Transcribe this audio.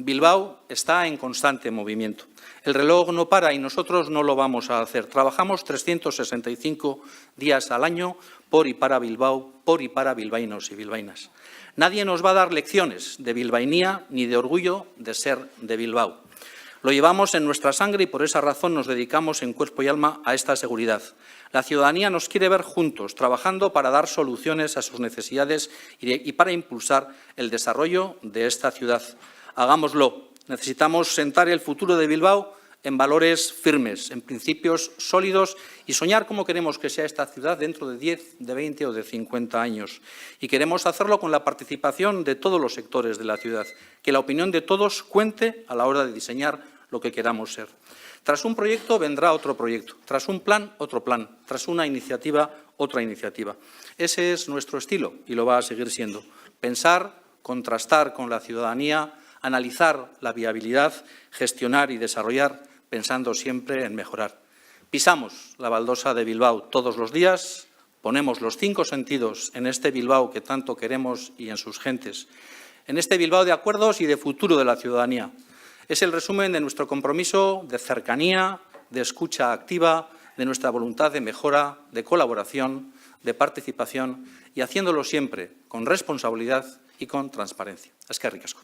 Bilbao está en constante movimiento. El reloj no para y nosotros no lo vamos a hacer. Trabajamos 365 días al año por y para Bilbao, por y para bilbaínos y bilbaínas. Nadie nos va a dar lecciones de bilbainía ni de orgullo de ser de Bilbao. Lo llevamos en nuestra sangre y por esa razón nos dedicamos en cuerpo y alma a esta seguridad. La ciudadanía nos quiere ver juntos, trabajando para dar soluciones a sus necesidades y para impulsar el desarrollo de esta ciudad. Hagámoslo. Necesitamos sentar el futuro de Bilbao en valores firmes, en principios sólidos y soñar cómo queremos que sea esta ciudad dentro de 10, de 20 o de 50 años. Y queremos hacerlo con la participación de todos los sectores de la ciudad, que la opinión de todos cuente a la hora de diseñar lo que queramos ser. Tras un proyecto vendrá otro proyecto, tras un plan, otro plan, tras una iniciativa, otra iniciativa. Ese es nuestro estilo y lo va a seguir siendo. Pensar, contrastar con la ciudadanía, analizar la viabilidad, gestionar y desarrollar, pensando siempre en mejorar. Pisamos la baldosa de Bilbao todos los días, ponemos los 5 sentidos en este Bilbao que tanto queremos y en sus gentes, en este Bilbao de acuerdos y de futuro de la ciudadanía. Es el resumen de nuestro compromiso de cercanía, de escucha activa, de nuestra voluntad de mejora, de colaboración, de participación y haciéndolo siempre con responsabilidad y con transparencia. Eskerrik asko.